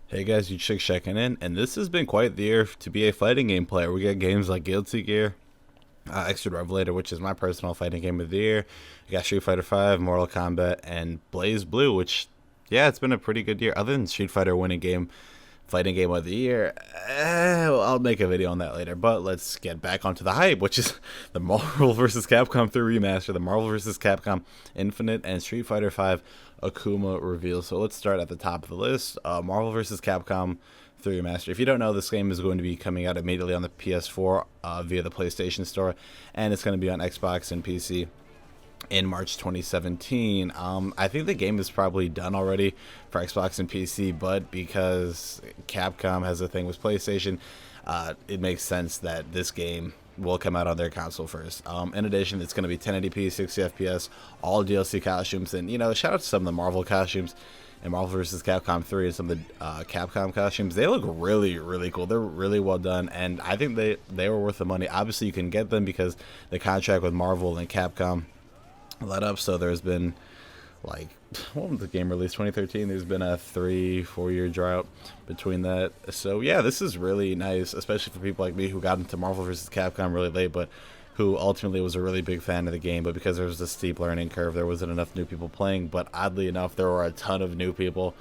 Hey guys, you chick checking in, and this has been quite the year to be a fighting game player. We got games like Guilty Gear, Extra Revelator, which is my personal fighting game of the year. We got Street Fighter 5, Mortal Kombat, and Blaze Blue, which, yeah, it's been a pretty good year. Other than Street Fighter winning fighting game of the year, well, I'll make a video on that later. But let's get back onto the hype, which is the Marvel vs. Capcom 3 Remaster, the Marvel vs. Capcom Infinite, and Street Fighter 5 Akuma reveal. So let's start at the top of the list. Marvel vs. Capcom 3 Remaster. If you don't know, this game is going to be coming out immediately on the PS4 via the PlayStation Store, and it's going to be on Xbox and PC in March 2017. I think the game is probably done already for Xbox and PC, but because Capcom has a thing with PlayStation, it makes sense that this game will come out on their console first. In addition, it's going to be 1080p, 60 FPS, all DLC costumes, and shout out to some of the Marvel costumes and Marvel vs. Capcom 3 and some of the Capcom costumes. They look really, really cool. They're really well done, and I think they were worth the money. Obviously, you can get them because the contract with Marvel and Capcom let up, so there's been, like, what was the game released, 2013? There's been a 3-4 year drought between that. So yeah, this is really nice, especially for people like me who got into Marvel vs. Capcom really late, but who ultimately was a really big fan of the game. But because there was a steep learning curve, there wasn't enough new people playing. But oddly enough, there were a ton of new people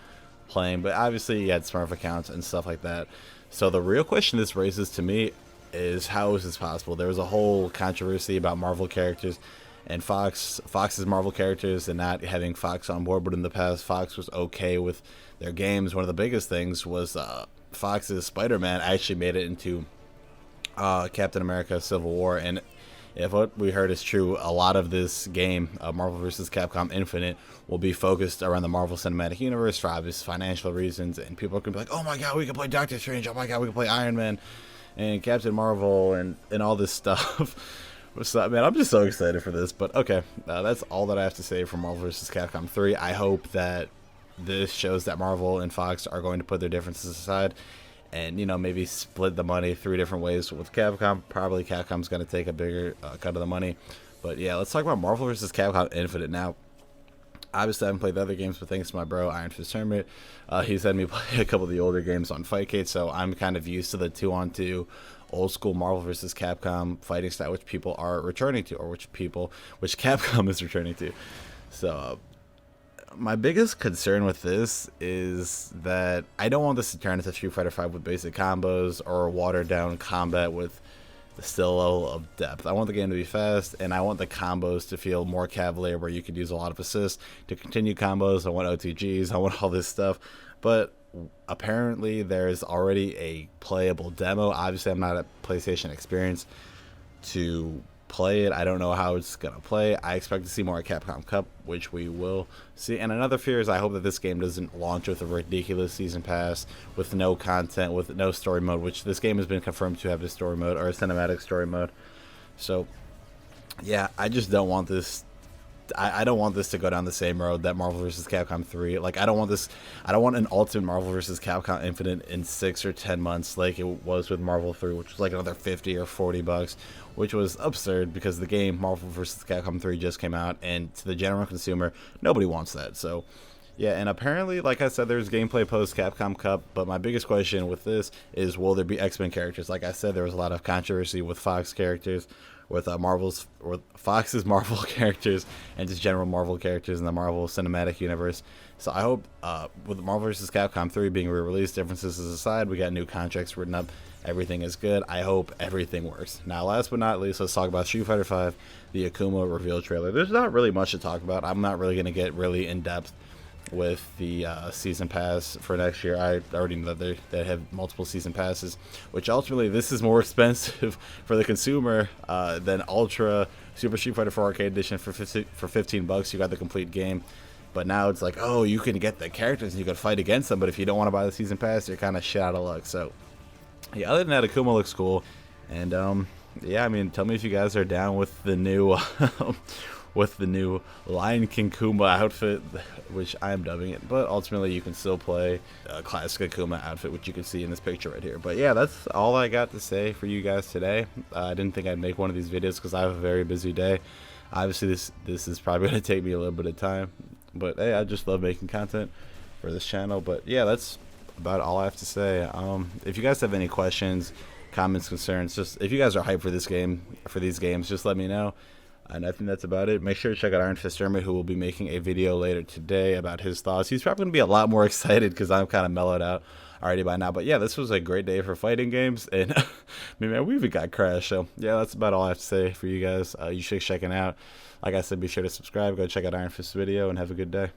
playing, but obviously you had Smurf accounts and stuff like that. So the real question this raises to me is, how is this possible? There was a whole controversy about Marvel characters and Fox's Marvel characters and not having Fox on board, but in the past Fox was okay with their games. One of the biggest things was Fox's Spider-Man actually made it into Captain America Civil War, and if what we heard is true, a lot of this game, Marvel vs. Capcom Infinite, will be focused around the Marvel Cinematic Universe for obvious financial reasons, and people are going to be like, oh my god, we can play Doctor Strange, oh my god, we can play Iron Man and Captain Marvel and all this stuff. So, man, I'm just so excited for this. But okay, that's all that I have to say for Marvel vs. Capcom 3. I hope that this shows that Marvel and Fox are going to put their differences aside and, maybe split the money 3 different ways with Capcom. Probably Capcom's going to take a bigger cut of the money. But yeah, let's talk about Marvel vs. Capcom Infinite now. Obviously, I haven't played the other games, but thanks to my bro, Iron Fist Tournament, he's had me play a couple of the older games on Fightcade, so I'm kind of used to the 2-on-2 old school Marvel vs. Capcom fighting style, which people are returning to, or which Capcom is returning to. So, my biggest concern with this is that I don't want this to turn into Street Fighter 5 with basic combos or watered down combat with the still level of depth. I want the game to be fast, and I want the combos to feel more cavalier, where you could use a lot of assists to continue combos. I want OTGs, I want all this stuff, but apparently there's already a playable demo. Obviously, I'm not a PlayStation experience to play it. I don't know how it's gonna play. I expect to see more at Capcom Cup, which we will see. And another fear is I hope that this game doesn't launch with a ridiculous season pass with no content, with no story mode, which this game has been confirmed to have a story mode or a cinematic story mode. So yeah, I just don't want this. I don't want this to go down the same road that Marvel vs. Capcom 3. Like, I don't want an ultimate Marvel vs. Capcom Infinite in 6 or 10 months like it was with Marvel 3, which was like another 50 or $40, which was absurd because the game Marvel vs. Capcom 3 just came out, and to the general consumer, nobody wants that. So yeah, and apparently, like I said, there's gameplay post Capcom Cup, but my biggest question with this is, will there be X-Men characters? Like I said, there was a lot of controversy with Fox characters, with Fox's Marvel characters, and just general Marvel characters in the Marvel Cinematic Universe. So I hope, with Marvel vs. Capcom 3 being re-released, differences aside, we got new contracts written up, everything is good. I hope everything works. Now, last but not least, let's talk about Street Fighter 5, the Akuma reveal trailer. There's not really much to talk about. I'm not really going to get really in-depth with the season pass for next year. I already know that they have multiple season passes, which ultimately this is more expensive for the consumer than Ultra Super Street Fighter 4 Arcade Edition for $15. You got the complete game, but now it's like, oh, you can get the characters and you can fight against them, but if you don't want to buy the season pass, you're kind of shit out of luck. So yeah, other than that, Akuma looks cool, and yeah, I mean, tell me if you guys are down with the new Lion King Kuma outfit, which I'm dubbing it, but ultimately you can still play a classic Akuma outfit, which you can see in this picture right here. But yeah, that's all I got to say for you guys today. I didn't think I'd make one of these videos because I have a very busy day. Obviously, this is probably going to take me a little bit of time, but hey, I just love making content for this channel. But yeah, that's about all I have to say. If you guys have any questions, comments, concerns, just if you guys are hyped for this game, for these games, just let me know. And I think that's about it. Make sure to check out Iron Fist Dermot, who will be making a video later today about his thoughts. He's probably going to be a lot more excited because I'm kind of mellowed out already by now. But yeah, this was a great day for fighting games. And I mean, man, we even got crashed. So yeah, that's about all I have to say for you guys. You should check it out. Like I said, be sure to subscribe. Go check out Iron Fist's video and have a good day.